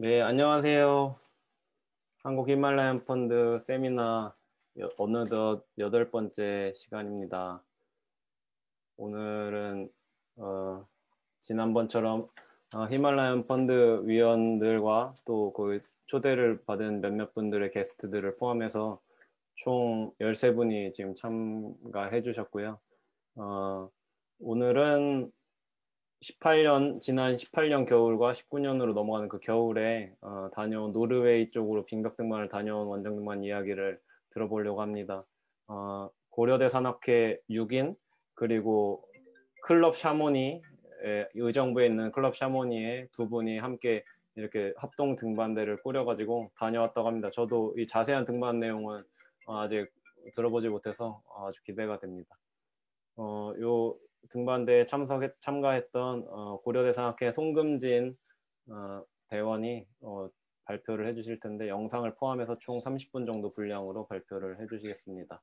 네, 안녕하세요. 한국 히말라얀 펀드 세미나 어느덧 여덟 번째 시간입니다. 오늘은 지난번처럼 히말라얀 펀드 위원들과 또 그 초대를 받은 몇몇 분들의 게스트들을 포함해서 총 13분이 지금 참가해 주셨고요. 오늘은 지난 18년 겨울과 19년으로 넘어가는 그 겨울에 다녀온 노르웨이 쪽으로 빈각 등반을 다녀온 원정 등반 이야기를 들어보려고 합니다. 고려대 산악회 6인 그리고 클럽 샤모니 의정부에 있는 클럽 샤모니의 두 분이 함께 이렇게 합동 등반대를 꾸려가지고 다녀왔다고 합니다. 저도 이 자세한 등반 내용은 아직 들어보지 못해서 아주 기대가 됩니다. 요 등반대에 참가했던 고려대 산악회 송금진 대원이 발표를 해주실 텐데 영상을 포함해서 총 30분 정도 분량으로 발표를 해주시겠습니다.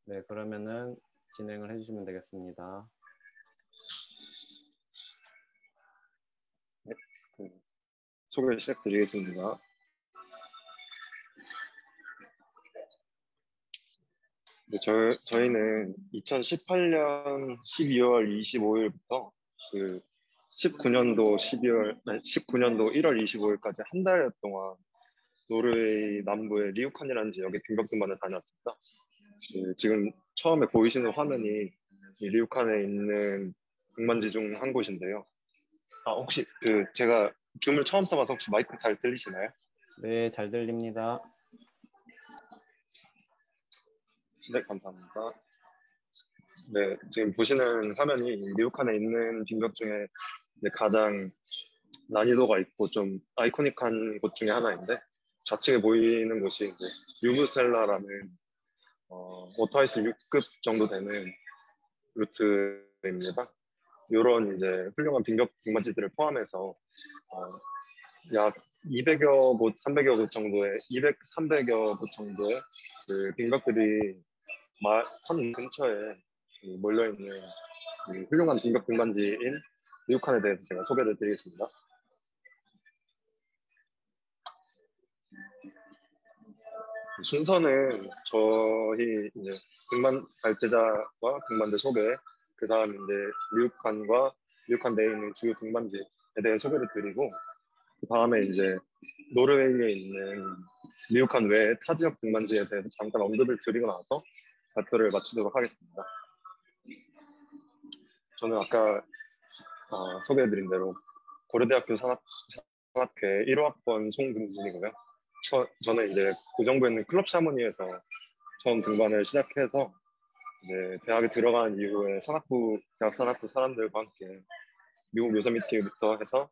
네, 그러면은 진행을 해주시면 되겠습니다. 네, 소개 시작드리겠습니다. 네, 저희는 2018년 12월 25일부터 19년도 1월 25일까지 한 달 동안 노르웨이 남부의 리우칸이라는 지역에 빈벽 등반을 다녔습니다. 지금 처음에 보이시는 화면이 이 리우칸에 있는 등반지 중 한 곳인데요. 혹시 제가 줌을 처음 써봐서 혹시 마이크 잘 들리시나요? 네, 잘 들립니다. 네, 감사합니다. 네, 지금 보시는 화면이 리우칸에 있는 빈벽 중에 이제 가장 난이도가 있고 좀 아이코닉한 곳 중에 하나인데 좌측에 보이는 곳이 이제 유브셀라라는 워터아이스 6급 정도 되는 루트입니다. 이런 이제 훌륭한 빈벽 등반지들을 포함해서 약 200여 곳, 300여 곳 정도의 300여 곳 정도의 그 빈벽들이 산 근처에 몰려있는 훌륭한 빈벽 등반지인 리우칸에 대해서 제가 소개를 드리겠습니다. 순서는 저희 이제 등반 발제자와 등반대 소개, 그 다음 이제 리우칸 내에 있는 주요 등반지에 대해 소개를 드리고, 그 다음에 이제 노르웨이에 있는 리우칸 외의 타 지역 등반지에 대해서 잠깐 언급을 드리고 나서 발표를 마치도록 하겠습니다. 저는 아까 소개해드린 대로 고려대학교 산악회 1호학번 송금진이고요. 저는 이제 고정부에 있는 클럽 샤모니에서 처음 등반을 시작해서 이제 대학에 들어간 이후에 대학 산악부 사람들과 함께 미국 요세미티부터 해서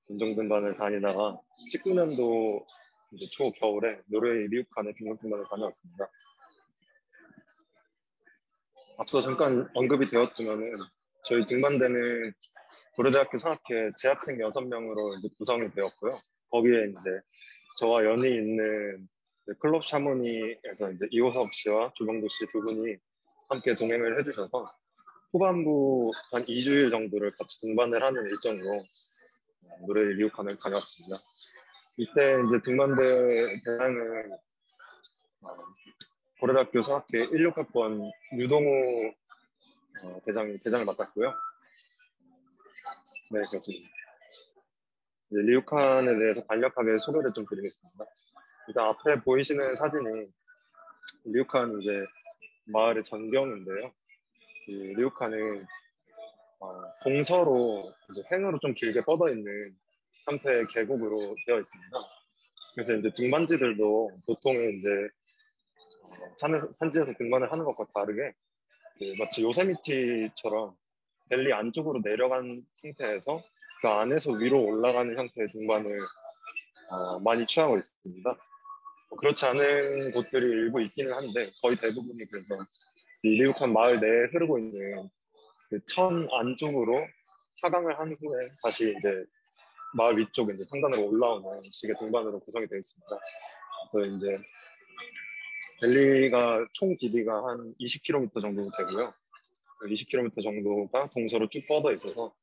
운정 등반을 다니다가 19년도 이제 초 겨울에 노르웨이 리우칸에 빈정 등반을 다녀왔습니다. 앞서 잠깐 언급이 되었지만은 저희 등반대는 고려대학교 산악회 재학생 6명으로 이제 구성이 되었고요. 거기에 이제 저와 연이 있는 클럽 샤모니에서 이제 이호석 씨와 조병도 씨 두 분이 함께 동행을 해주셔서 후반부 한 2주일 정도를 같이 등반을 하는 일정으로 노래 리우칸을 다녔습니다. 이때 이제 등반대 대상은 고려대학교 산악회 16학번 유동우 대장을 맡았고요. 네, 그렇습니다. 이제 리우칸에 대해서 간략하게 소개를 좀 드리겠습니다. 일단 앞에 보이시는 사진이 리우칸 이제 마을의 전경인데요. 이 리우칸은 동서로 이제 횡으로 좀 길게 뻗어 있는 형태의 계곡으로 되어 있습니다. 그래서 이제 등반지들도 보통 이제 산지에서 등반을 하는 것과 다르게 마치 요세미티처럼 밸리 안쪽으로 내려간 상태에서 그 안에서 위로 올라가는 형태의 등반을 많이 취하고 있습니다. 그렇지 않은 곳들이 일부 있기는 한데 거의 대부분이 그래서 이 리우칸 마을 내에 흐르고 있는 그 천 안쪽으로 하강을 한 후에 다시 이제 마을 위쪽 이제 상단으로 올라오는 식의 등반으로 구성이 되어 있습니다. 그래서 이제 밸리가 총 길이가 한 20km 정도 되고요. 20km 정도가 동서로 쭉 뻗어 있어서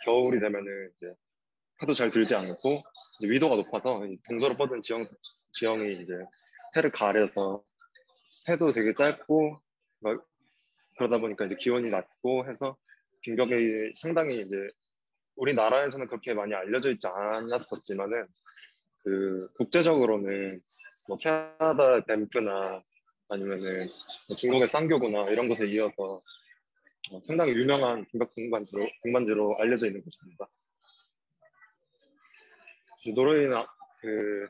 겨울이 되면은 이제 해도 잘 들지 않고 이제 위도가 높아서 이 동서로 뻗은 지형이 이제 해를 가려서 해도 되게 짧고 막 그러다 보니까 이제 기온이 낮고 해서 빈격이 상당히 이제 우리나라에서는 그렇게 많이 알려져 있지 않았었지만은 그 국제적으로는 뭐 캐나다 밴프나 아니면은 뭐 중국의 쌍교구나 이런 곳에 이어서 상당히 유명한 빈각 등반지로 알려져 있는 곳입니다. 노르웨이는 그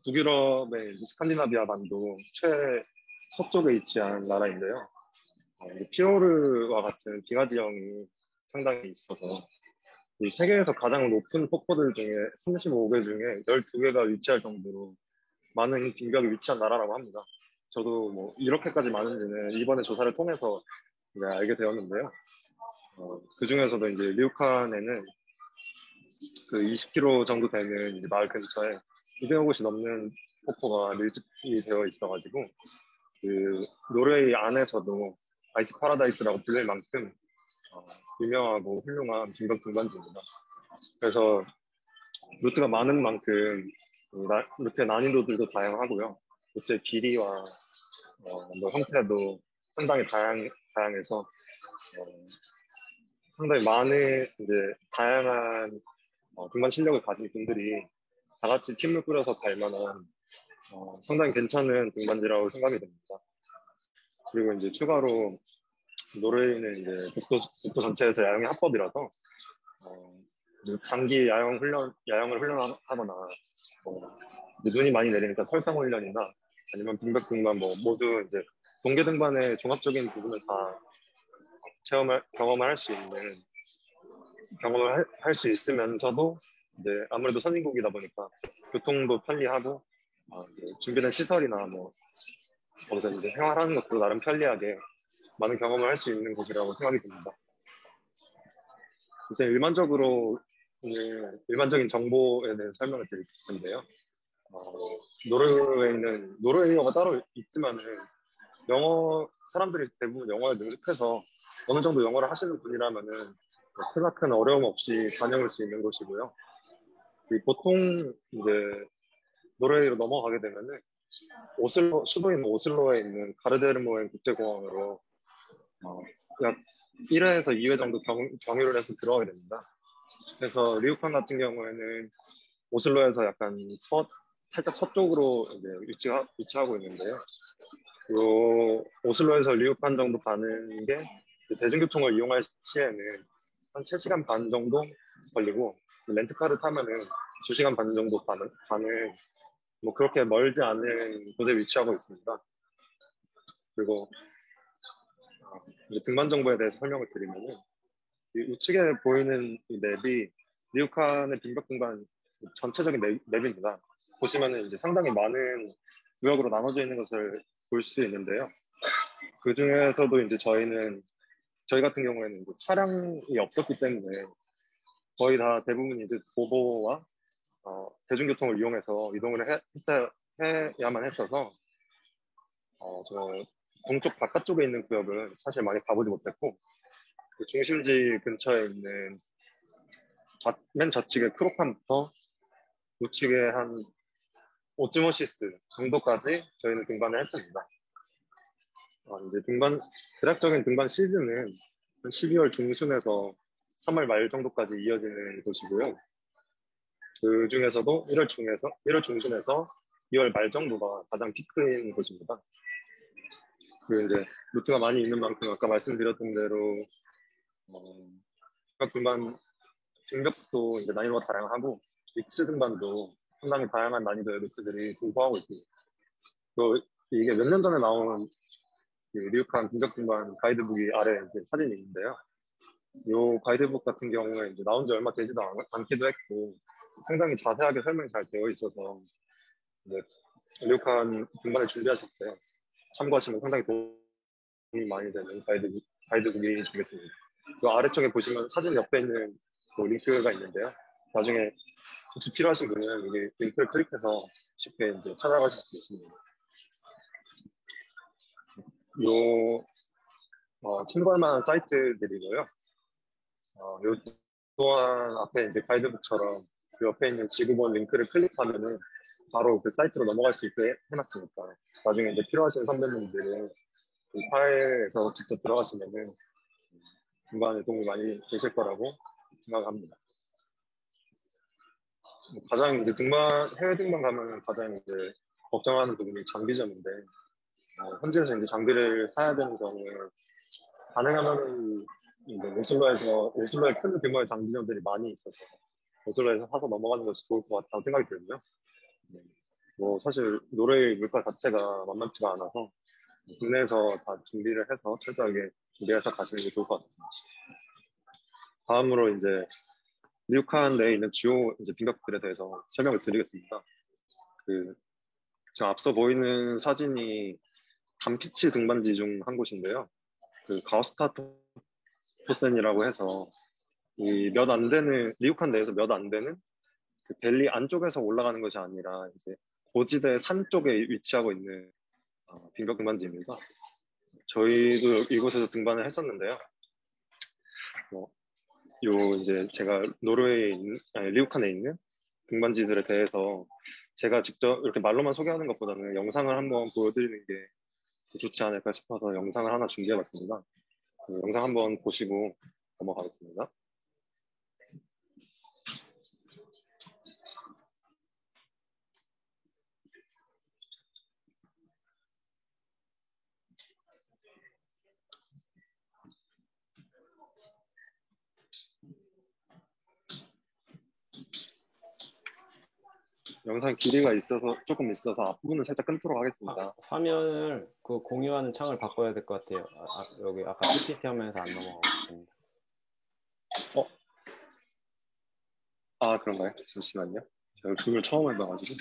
북유럽의 이제 스칸디나비아 반도 최서쪽에 위치한 나라인데요. 이제 피오르와 같은 빙하 지형이 상당히 있어서 이 세계에서 가장 높은 폭포들 중에 35개 중에 12개가 위치할 정도로 많은 빙벽이 위치한 나라라고 합니다. 저도 뭐 이렇게까지 많은지는 이번에 조사를 통해서 이제 알게 되었는데요. 그 중에서도 이제 리우칸에는 그 20km 정도 되는 이제 마을 근처에 200곳이 넘는 폭포가 밀집이 되어 있어가지고 그 노르웨이 안에서도 아이스 파라다이스라고 불릴 만큼 유명하고 훌륭한 빙벽 등반지입니다. 그래서 루트가 많은 만큼 루트의 난이도들도 다양하고요. 루트의 길이와 뭐 형태도 상당히 다양해서 상당히 많은 이제 다양한 등반 실력을 가진 분들이 다 같이 팀을 꾸려서 갈 만한 상당히 괜찮은 등반지라고 생각이 됩니다. 그리고 이제 추가로 노르웨이는 이제 국도 전체에서 야영이 합법이라서 장기 야영을 훈련하거나 눈이 많이 내리니까 설상 훈련이나 아니면 빙벽 등반 뭐 모두 이제 동계 등반의 종합적인 부분을 다 경험을 할 수 있는 경험을 할 수 있으면서도 이제 아무래도 선진국이다 보니까 교통도 편리하고 이제 준비된 시설이나 뭐 거기서 이제 생활하는 것도 나름 편리하게 많은 경험을 할 수 있는 곳이라고 생각이 듭니다. 일단 일반적인 정보에 대해서 설명을 드릴 텐데요. 노르웨이는 노르웨이어가 따로 있지만은 사람들이 대부분 영어에 능숙해서 어느 정도 영어를 하시는 분이라면은 크나큰 어려움 없이 다녀올 수 있는 곳이고요. 보통 이제 노르웨이로 넘어가게 되면은 수도인 오슬로에 있는 가르데르모엔 국제공항으로 약 1회에서 2회 정도 경유를 해서 들어가게 됩니다. 그래서 리우칸 같은 경우에는 오슬로에서 약간 살짝 서쪽으로 이제 위치하고 있는데요. 오슬로에서 리우칸 정도 가는 게 대중교통을 이용할 시에는 한 3시간 반 정도 걸리고 렌트카를 타면은 2시간 반 정도 가는 뭐 그렇게 멀지 않은 곳에 위치하고 있습니다. 그리고 이제 등반 정보에 대해서 설명을 드리면은 우측에 보이는 이 맵이 리우칸의 빈벽 등반 전체적인 맵입니다. 보시면은 이제 상당히 많은 구역으로 나눠져 있는 것을 볼 수 있는데요. 그 중에서도 이제 저희 같은 경우에는 이제 차량이 없었기 때문에 거의 다 대부분 이제 도보와 대중교통을 이용해서 이동을 해야만 했어서 저 동쪽 바깥쪽에 있는 구역은 사실 많이 가보지 못했고 그 중심지 근처에 있는 맨 좌측의 크로칸부터 우측에 한 오츠모시스 정도까지 저희는 등반을 했습니다. 이제 대략적인 등반 시즌은 12월 중순에서 3월 말 정도까지 이어지는 곳이고요. 그 중에서도 1월 중순에서 2월 말 정도가 가장 피크인 곳입니다. 그리고 이제 루트가 많이 있는 만큼 아까 말씀드렸던 대로 등반도 이제 난이도가 다양하고 믹스 등반도 상당히 다양한 난이도의 루트들이 공포하고 있습니다. 또 이게 몇 년 전에 나온 리우칸 빈벽 등반 가이드북이 아래 이제 사진이 있는데요. 이 가이드북 같은 경우에 이제 나온 지 얼마 되지도 않기도 했고 상당히 자세하게 설명이 잘 되어 있어서 이제 리우칸 등반을 준비하실 때 참고하시면 상당히 도움이 많이 되는 가이드북이 되겠습니다. 그 아래쪽에 보시면 사진 옆에 있는 링크가 있는데요. 나중에 혹시 필요하신 분은 여기 링크를 클릭해서 쉽게 이제 찾아가실 수 있습니다. 참고할 만한 사이트들이고요. 또한 앞에 이제 가이드북처럼 그 옆에 있는 지구본 링크를 클릭하면은 바로 그 사이트로 넘어갈 수 있게 해놨으니까 나중에 이제 필요하신 선배님들은 그 파일에서 직접 들어가시면은 중간에 도움이 많이 되실 거라고 생각합니다. 가장 이제 해외 등반 가면 가장 이제 걱정하는 부분이 장비점인데, 현지에서 이제 장비를 사야 되는 경우에, 가능하면은 이제 오슬로에 큰 규모의 장비점들이 많이 있어서, 오슬로에서 사서 넘어가는 것이 좋을 것 같다고 생각이 들고요. 네. 뭐, 사실, 노르웨이 물가 자체가 만만치가 않아서, 국내에서 다 준비를 해서, 철저하게 준비해서 가시는 게 좋을 것 같습니다. 다음으로 이제, 미국한 내에 있는 주요 이제 빈각들에 대해서 설명을 드리겠습니다. 그, 지금 앞서 보이는 사진이 단피치 등반지 중 한 곳인데요. 그 가우스타토센이라고 해서 이 몇 안 되는 리우칸 내에서 몇 안 되는 그 밸리 안쪽에서 올라가는 것이 아니라 이제 고지대 산 쪽에 위치하고 있는 빈각 등반지입니다. 저희도 이곳에서 등반을 했었는데요. 뭐, 요 이제 제가 노르웨이에 있는 리우칸에 있는 등반지들에 대해서 제가 직접 이렇게 말로만 소개하는 것보다는 영상을 한번 보여드리는 게 좋지 않을까 싶어서 영상을 하나 준비해봤습니다. 그 영상 한번 보시고 넘어가겠습니다. 영상 길이가 조금 있어서 앞부분은 살짝 끊도록 하겠습니다. 화면을 그 공유하는 창을 바꿔야 될 것 같아요. 여기 아까 PPT 화면에서 안 넘어가고 있습니다. 그런가요? 잠시만요. 제가 줌을 처음 해봐가지고.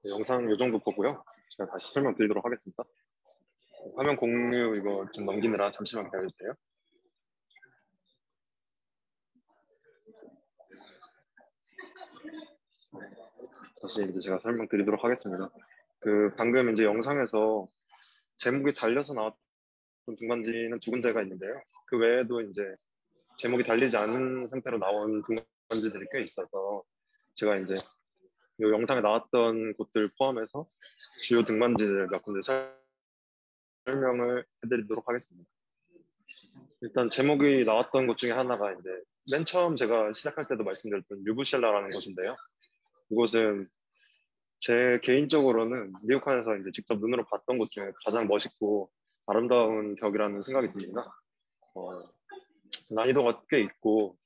네, 영상 이 정도 보고요. 제가 다시 설명드리도록 하겠습니다. 화면 공유 이거 좀 넘기느라 잠시만 기다려주세요. 다시 이제 제가 설명드리도록 하겠습니다. 방금 이제 영상에서 제목이 달려서 나왔던 등반지는 두 군데가 있는데요. 그 외에도 이제 제목이 달리지 않은 상태로 나온 등반지들이 꽤 있어서 제가 이제 이 영상에 나왔던 곳들 포함해서 주요 등반지들 몇 군데 설명을 해드리도록 하겠습니다. 일단 제목이 나왔던 곳 중에 하나가 이제 맨 처음 제가 시작할 때도 말씀드렸던 유부실라라는 곳인데요. 이곳은 제 개인적으로는 미국판에서 이제 직접 눈으로 봤던 곳 중에 가장 멋있고 아름다운 벽이라는 생각이 듭니다. 난이도가 꽤 있고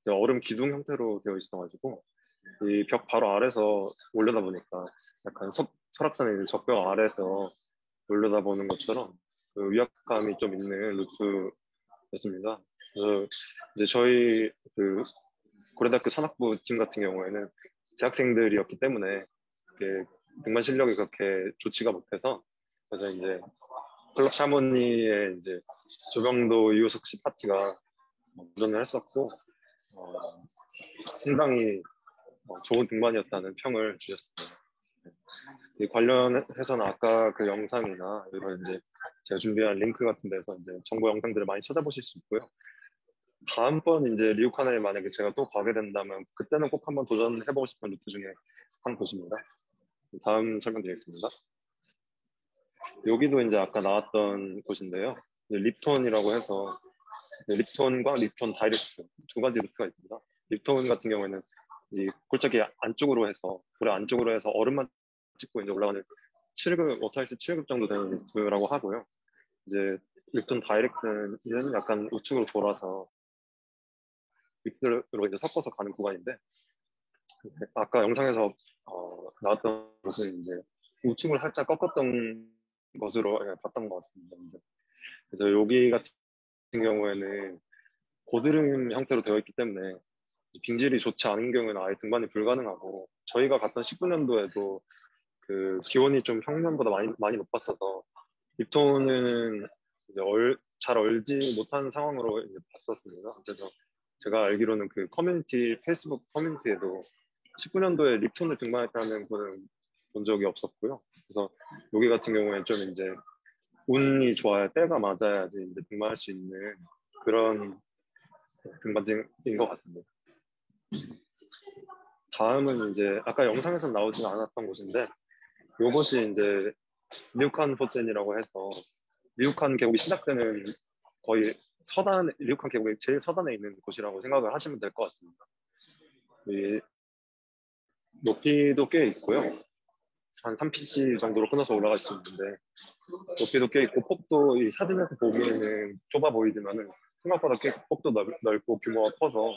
얼음 기둥 형태로 되어 있어가지고 이 벽 바로 아래서 올려다 보니까 약간 설악산의 있는 적벽 아래서 올려다 보는 것처럼 위압감이 좀 있는 루트였습니다. 그래서 이제 저희 고려대학교 산악부 팀 같은 경우에는 재학생들이었기 때문에 등반 실력이 그렇게 좋지가 못해서 그래서 이제 클럽 샤모니의 이제 조병도 이호석 씨 파티가 도전을 했었고 상당히 좋은 등반이었다는 평을 주셨습니다. 이 관련해서는 아까 그 영상이나 이런 이제 제가 준비한 링크 같은 데서 이제 정보 영상들을 많이 찾아보실 수 있고요. 다음번 이제 리우카나에 만약에 제가 또 가게 된다면 그때는 꼭 한번 도전해보고 싶은 루트 중에 한 곳입니다. 다음 설명드리겠습니다. 여기도 이제 아까 나왔던 곳인데요. 립톤이라고 해서 립톤과 립톤 다이렉트 두 가지 루트가 있습니다. 립톤 같은 경우에는 이 골짜기 안쪽으로 해서 고래 안쪽으로 해서 얼음만 찍고 이제 올라가는 7급 워터아이스 7급 정도 되는 루트라고 하고요. 이제 립톤 다이렉트는 약간 우측으로 돌아서 믹스로 이제 섞어서 가는 구간인데 아까 영상에서 나왔던 것은 이제 우측을 살짝 꺾었던 것으로 봤던 것 같습니다. 그래서 여기 같은 경우에는 고드름 형태로 되어 있기 때문에 빙질이 좋지 않은 경우에는 아예 등반이 불가능하고 저희가 갔던 19년도에도 그 기온이 좀 평년보다 많이 높았어서 립톤은 이제 잘 얼지 못한 상황으로 이제 봤었습니다. 그래서 제가 알기로는 그 커뮤니티 페이스북 커뮤니티에도 19년도에 립톤을 등반했다는 분은 본 적이 없었고요. 그래서 여기 같은 경우에는 좀 이제 운이 좋아야 때가 맞아야지 이제 등반할 수 있는 그런 등반지인 것 같습니다. 다음은 이제 아까 영상에서 나오지 않았던 곳인데 이곳이 이제 리우칸 포첸이라고 해서 리우칸 계곡이 시작되는 거의 리우칸 계곡의 제일 서단에 있는 곳이라고 생각을 하시면 될 것 같습니다. 이 높이도 꽤 있고요. 한 3pc 정도로 끊어서 올라갈 수 있는데 높이도 꽤 있고 폭도 이 사진에서 보기에는 좁아 보이지만은 생각보다 꽤 폭도 넓고 규모가 커서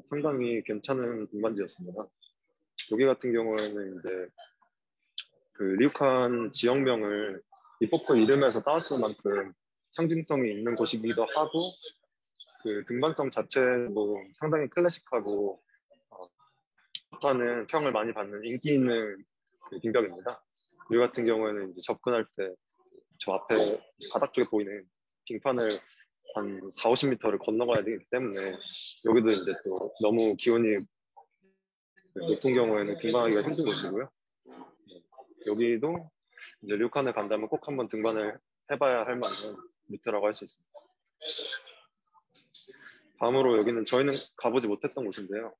상당히 괜찮은 등반지였습니다. 여기 같은 경우에는 이제 그 리우칸 지역명을 이 폭포 이름에서 따왔을 만큼 상징성이 있는 곳이기도 하고 그 등반성 자체도 상당히 클래식하고 좋다는 평을 많이 받는 인기 있는 그 빙벽입니다. 여기 같은 경우에는 이제 접근할 때 저 앞에 바닥 쪽에 보이는 빙판을 한 4, 50m를 건너가야 되기 때문에 여기도 이제 또 너무 기온이 높은 경우에는 등반하기가 힘든 곳이고요. 여기도 이제 류칸을 간다면 꼭 한번 등반을 해봐야 할 만한 루트라고 할 수 있습니다. 다음으로 여기는 저희는 가보지 못했던 곳인데요.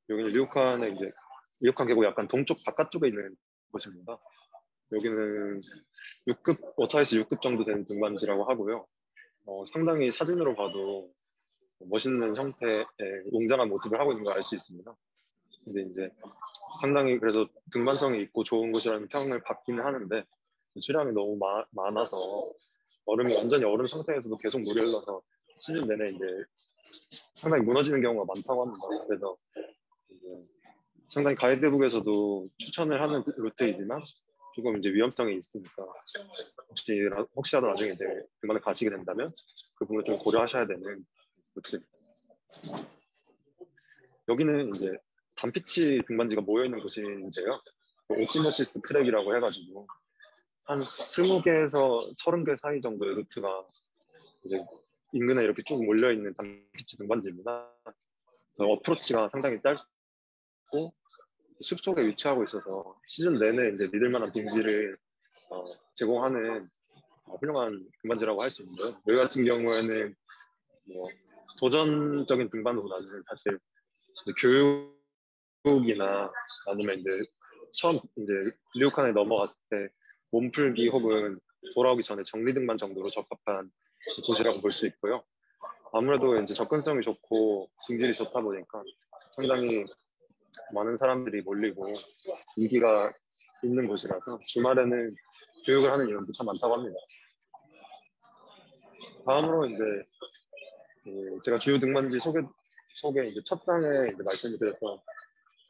여기는 리우칸의 이제 리우칸 계곡 약간 동쪽 바깥쪽에 있는 곳입니다. 여기는 6급 워터아이스 6급 정도 되는 등반지라고 하고요. 상당히 사진으로 봐도 멋있는 형태의 웅장한 모습을 하고 있는 걸 알 수 있습니다. 근데 이제 상당히 그래서 등반성이 있고 좋은 곳이라는 평을 받기는 하는데 수량이 너무 많아서 얼음이 완전히 얼음 상태에서도 계속 물이 흘러서 시즌 내내 이제 상당히 무너지는 경우가 많다고 합니다. 그래서 이제 상당히 가이드북에서도 추천을 하는 루트이지만 조금 이제 위험성이 있으니까 혹시라도 나중에 이제 등반을 가시게 된다면 그 부분을 좀 고려하셔야 되는 루트. 여기는 이제 단피치 등반지가 모여 있는 곳인데요. 오찌모시스 크랙이라고 해가지고 한 20개에서 30개 사이 정도의 루트가 이제 인근에 이렇게 쭉 몰려 있는 단피치 등반지입니다. 어프로치가 상당히 짧고 숲속에 위치하고 있어서 시즌 내내 이제 믿을 만한 빙지를 제공하는 훌륭한 등반지라고 할 수 있는데요. 여기 같은 경우에는 뭐 도전적인 등반보다는 사실 교육이나 아니면 이제 처음 이제 리우칸에 넘어갔을 때 몸풀기 혹은 돌아오기 전에 정리 등반 정도로 적합한 곳이라고 볼 수 있고요. 아무래도 이제 접근성이 좋고 빙질이 좋다 보니까 상당히 많은 사람들이 몰리고 인기가 있는 곳이라서 주말에는 교육을 하는 인원도 참 많다고 합니다. 다음으로 이제 제가 주요 등반지 소개 이제 첫 장에 이제 말씀드렸던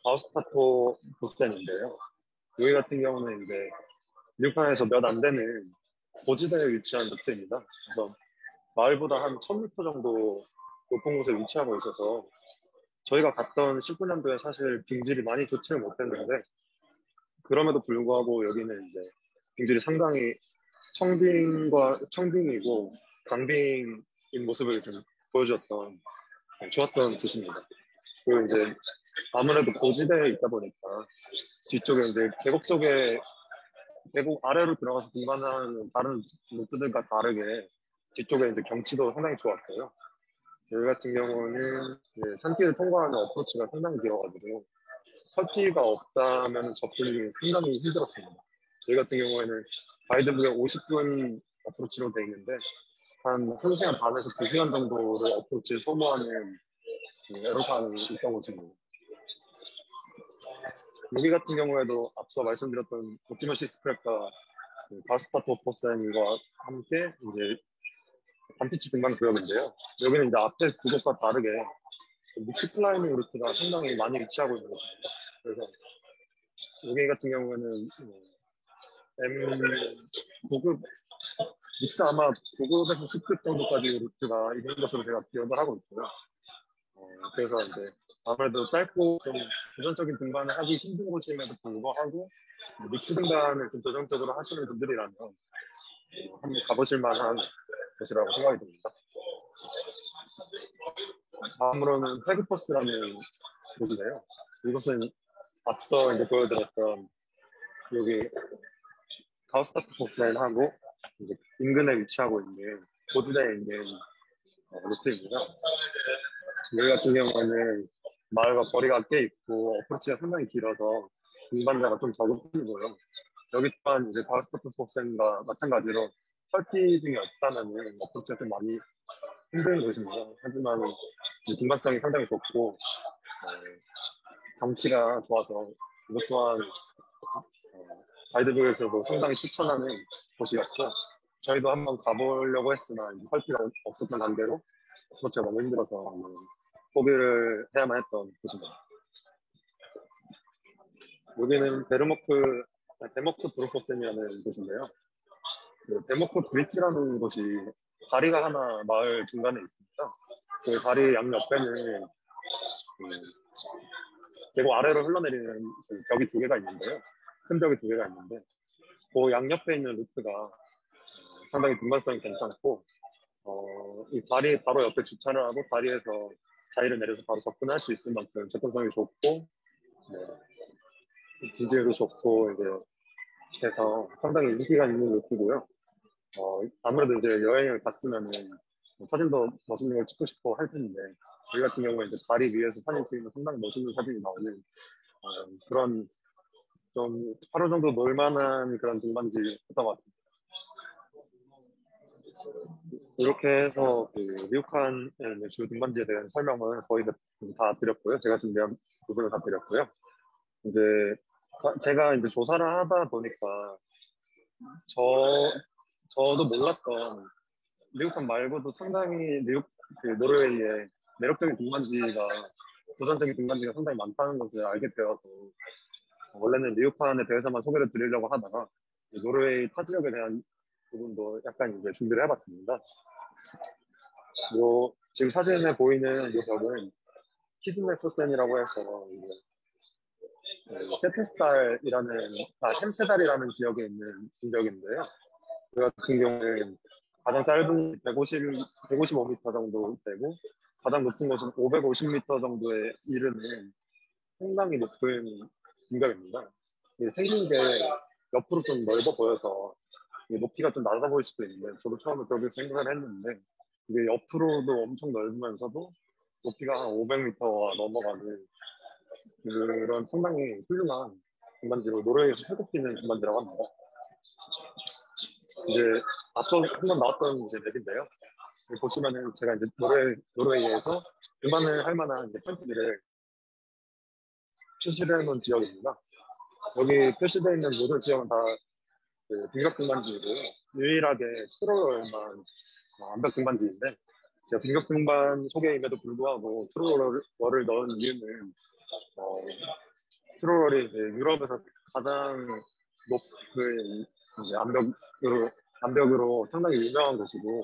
바우스타토 보스텐인데요. 여기 같은 경우는 이제 리우칸에서 몇 안 되는 고지대에 위치한 루트입니다. 그래서 마을보다 한 1000m 정도 높은 곳에 위치하고 있어서 저희가 갔던 19년도에 사실 빙질이 많이 좋지는 못했는데 그럼에도 불구하고 여기는 이제 빙질이 상당히 청빙이고 강빙인 모습을 좀 보여주었던 좋았던 곳입니다. 그리고 이제 아무래도 고지대에 있다 보니까 뒤쪽에 이제 계곡 아래로 들어가서 등반하는 다른 루트들과 다르게 뒤쪽에 이제 경치도 상당히 좋았고요. 여기 같은 경우는 이제 산길을 통과하는 어프로치가 상당히 길어가지고 설피가 없다면 접근이 상당히 힘들었습니다. 저희 같은 경우에는 가이드북에 50분 어프로치로 되어 있는데 한 1시간 반에서 2시간 정도를 어프로치를 소모하는 에로판이 있던 곳입니다. 여기 같은 경우에도 앞서 말씀드렸던 옵티머시스 크랙과 바스타토 포센과 함께 이제 단피치 등반 구역인데요. 여기는 이제 앞에 두 곳과 다르게 믹스 클라이밍 루트가 상당히 많이 위치하고 있는 곳입니다. 그래서 여기 같은 경우에는 M9급 믹스 아마 9급에서 10급 정도까지 루트가 있는 것으로 제가 기억을 하고 있고요. 그래서 이제 아무래도 짧고 좀 도전적인 등반을 하기 힘든 곳임에도 불구하고 믹스 등반을 좀 도전적으로 하시는 분들이라면 한번 가보실 만한 곳이라고 생각이 듭니다. 다음으로는 페그퍼스라는 곳인데요. 이곳은 앞서 이제 보여드렸던 여기 가우스타트 포스라인하고 이제 인근에 위치하고 있는 고지대에 있는 루트입니다. 여기 같은 경우는 마을과 거리가 꽤 있고 어프로치가 상당히 길어서 등반자가 좀 적은 편이고요. 여기 또한 이제 가우스타트 포스과 마찬가지로 설피 등이 없다면 어프로치가 좀 많이 힘든 곳입니다. 하지만 등반성이 상당히 좋고 경치가 좋아서 이것 또한 가이드북에서도 상당히 추천하는 곳이었고 저희도 한번 가보려고 했으나 설비가 없었던 관계로 제가 너무 힘들어서 포기를 해야만 했던 곳입니다. 여기는 데모크 브루포센이라는 곳인데요. 데모크 브릿지라는 곳이 다리가 하나 마을 중간에 있습니다. 그 다리 양옆에는 계곡 아래로 흘러내리는 벽이 두 개가 있는데요. 큰 벽이 두 개가 있는데 그 양옆에 있는 루트가 상당히 등반성이 괜찮고 이 다리 바로 옆에 주차를 하고 다리에서 자리를 내려서 바로 접근할 수 있을 만큼 접근성이 좋고 빈지도 좋고 이제 해서 상당히 인기가 있는 루트고요. 아무래도 이제 여행을 갔으면은 사진도 멋있는 걸 찍고 싶고 할 텐데 여기 같은 경우에 이제 다리 위에서 사진 찍으면 상당히 멋있는 사진이 나오는 그런 좀 하루 정도 놀만한 그런 등반지였던 것 같습니다. 이렇게 해서 그 미국한의 주 등반지에 대한 설명을 거의 다 드렸고요. 제가 준비한 부분을 다 드렸고요. 이제 제가 이제 조사를 하다 보니까 저도 몰랐던 미국판 말고도 상당히 그 노르웨이에 매력적인 등반지가 도전적인 등반지가 상당히 많다는 것을 알게 되어서 원래는 미국판에 대해서만 소개를 드리려고 하다가 노르웨이 타 지역에 대한 부분도 약간 이제 준비를 해봤습니다. 지금 사진에 보이는 이 벽은 히든메토센이라고 해서 세테스달이라는 햄스달이라는 지역에 있는 벽인데요. 그 같은 경우는 가장 짧은 155m 정도 되고 가장 높은 곳은 550m 정도에 이르는 상당히 높은 빙벽입니다. 생긴 게 옆으로 좀 넓어 보여서 높이가 좀 낮아 보일 수도 있는데 저도 처음에 그렇게 생각을 했는데 이게 옆으로도 엄청 넓으면서도 높이가 한 500m가 넘어가는 그런 상당히 훌륭한 등반지로 노르웨이에서 손꼽히는 등반지라고 합니다. 이제 앞서 한번 나왔던 이제 맵인데요. 보시면은 제가 이제 노르웨이에서 등반을 할 만한 이제 포인트들을 표시를 해놓은 지역입니다. 여기 표시되어 있는 모든 지역은 다 그 빙벽 등반지이고 유일하게 트롤러만 암벽 등반지인데 제가 빙벽 등반 소개임에도 불구하고 트롤러를 넣은 이유는 트롤러이 유럽에서 가장 높은 암벽으로 상당히 유명한 곳이고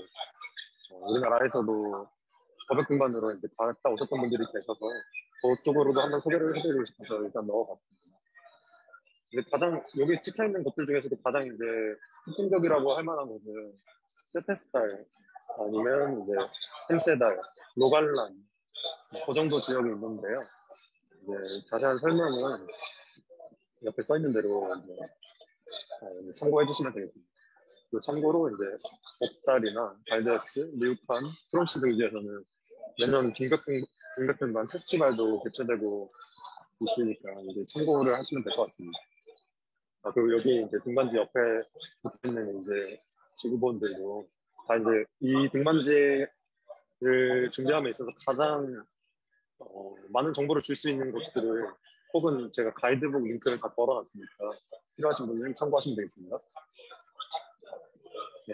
우리나라에서도 버벽 등반으로 이제 갔다 오셨던 분들이 계셔서 그쪽으로도 한번 소개를 해드리고 싶어서 일단 넣어봤습니다. 근데 가장 여기 찍혀 있는 것들 중에서도 가장 이제 특징적이라고 할 만한 곳은 세테스달 아니면 이제 햄세달, 로갈란 그 정도 지역이 있는데요. 이제 자세한 설명은 옆에 써 있는 대로 이제 참고해 주시면 되겠습니다. 참고로 이제 옵살이나 발데스, 리우판, 트론시 등지에서는 매년 빙벽등반 페스티벌도 개최되고 있으니까 이제 참고를 하시면 될 것 같습니다. 그리고 여기 이제 등반지 옆에 붙어 있는 이제 지구본들도 다 이제 이 등반지를 준비함에 있어서 가장 많은 정보를 줄 수 있는 곳들을 혹은 제가 가이드북 링크를 다 걸어놨으니까 필요하신 분들은 참고하시면 되겠습니다.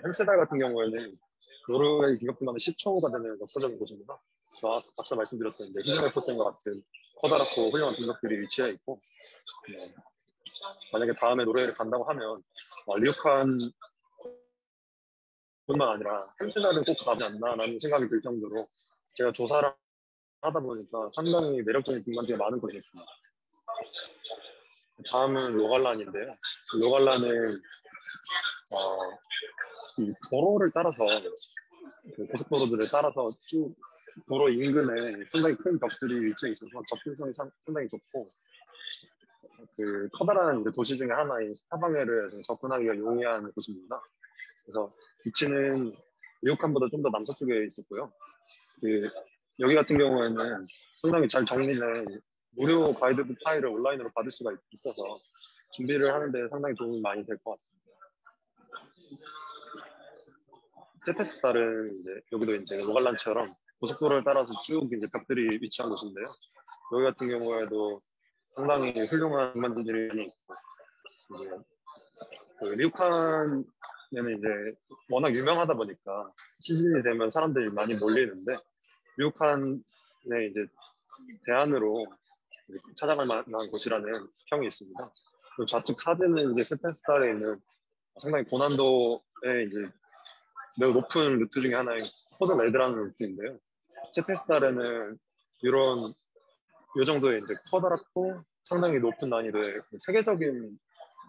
햄스달 같은 경우에는 노르웨이 빙벽등반의 시초가 되는 역사적인 곳입니다. 앞서 말씀드렸던 이제 히든메토센과 같은 커다랗고 훌륭한 빙벽들이 위치해 있고 만약에 다음에 노르웨이를 간다고 하면 리우칸 뿐만 아니라 햄스달은 꼭 가지 않나라는 생각이 들 정도로 제가 조사를 하다 보니까 상당히 매력적인 등반지가 많은 곳이었습니다. 다음은 로갈란인데요. 로갈란은 이 도로를 따라서 그 고속도로들을 따라서 쭉 도로 인근에 상당히 큰 벽들이 위치해 있어서 접근성이 상당히 좋고 그 커다란 이제 도시 중에 하나인 스타방에르에서 접근하기가 용이한 곳입니다. 그래서 위치는 리우칸보다 좀 더 남서쪽에 있었고요. 여기 같은 경우에는 상당히 잘 정리된 무료 가이드북 파일을 온라인으로 받을 수가 있어서 준비를 하는데 상당히 도움이 많이 될 것 같습니다. 세페스달은 이제 여기도 이제 로갈란처럼 고속도로를 따라서 쭉 이제 벽들이 위치한 곳인데요. 여기 같은 경우에도 상당히 훌륭한 등반지들이 많이 있고 이제 그 리우칸에는 이제 워낙 유명하다 보니까 시즌이 되면 사람들이 많이 몰리는데 리우칸에 이제 대안으로 찾아갈 만한 곳이라는 평이 있습니다. 그리고 좌측 사진은 이제 세페스달에 있는 상당히 고난도의 이제 매우 높은 루트 중에 하나인 코드 레드라는 루트인데요. 세페스달에는 이런 이 정도의 이제 커다랗고 상당히 높은 난이도의 세계적인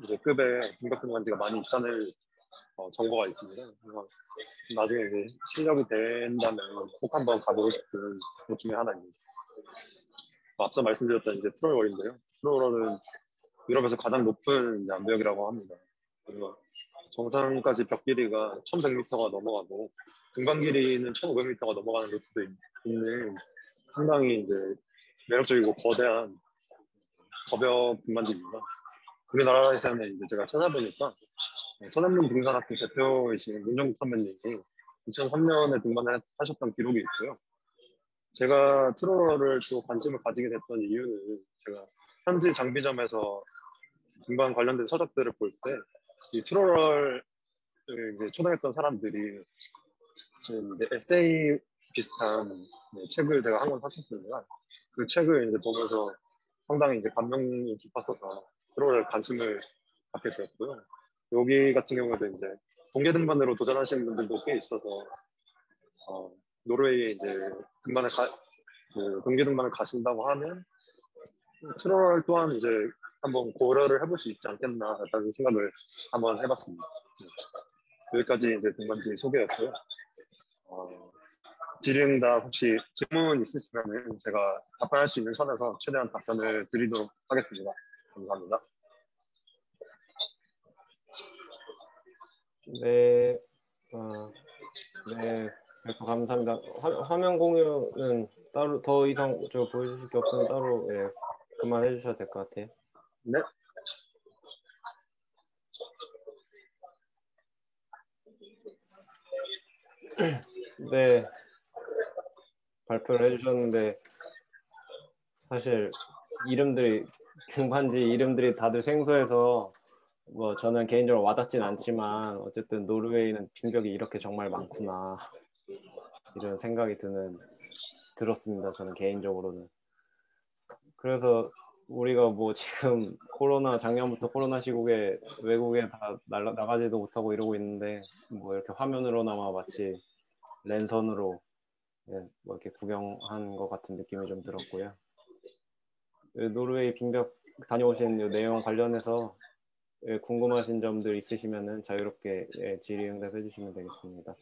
이제 급의 빙벽 등반지가 많이 있다는 정보가 있습니다. 나중에 이제 실력이 된다면 꼭 한번 가보고 싶은 곳 중에 하나입니다. 앞서 말씀드렸던 이제 트롤월인데요. 트롤월은 유럽에서 가장 높은 암벽이라고 합니다. 그래서 정상까지 벽 길이가 1100m가 넘어가고 등반 길이는 1500m가 넘어가는 루트도 있는 상당히 이제 매력적이고 거대한 거벽 등반지입니다. 우리나라에서는 이제 제가 찾아보니까 서대문 등산학교 대표이신 문정국 선배님이 2003년에 등반을 하셨던 기록이 있고요. 제가 트롤러를 또 관심을 가지게 됐던 이유는 제가 현지 장비점에서 등반 관련된 서적들을 볼 때 이 트롤러를 이제 초등했던 사람들이 지금 이제 에세이 비슷한 책을 제가 한 권 샀었습니다. 그 책을 이제 보면서 상당히 이제 감명이 깊었어서 트롤에 관심을 갖게 되었고요. 여기 같은 경우에도 이제 동계 등반으로 도전하시는 분들도 꽤 있어서 노르웨이에 이제 등반을 동계 등반을 가신다고 하면 트롤 또한 이제 한번 고려를 해볼 수 있지 않겠나라는 생각을 한번 해봤습니다. 여기까지 이제 등반지 소개였고요. 질의응답 혹시 질문 있으시면 제가 답변할 수 있는 선에서 최대한 답변을 드리도록 하겠습니다. 감사합니다. 네, 네, 별표 감사합니다. 화면 공유는 따로 더 이상 저 보여주실 게 없으면 따로 예, 그만해 주셔도 될 것 같아요. 네. 네, 발표를 해주셨는데 사실 등반지 이름들이 다들 생소해서 뭐 저는 개인적으로 와닿진 않지만 어쨌든 노르웨이는 빈벽이 이렇게 정말 많구나 이런 생각이 들었습니다. 저는 개인적으로는. 그래서 우리가 뭐 지금 작년부터 코로나 시국에 외국에 다 나가지도 못하고 이러고 있는데 뭐 이렇게 화면으로나마 마치 랜선으로 예, 뭐 이렇게 구경한 것 같은 느낌이 좀 들었고요. 노르웨이 빙벽 다녀오신 내용 관련해서 궁금하신 점들 있으시면 자유롭게 질의응답 해주시면 되겠습니다.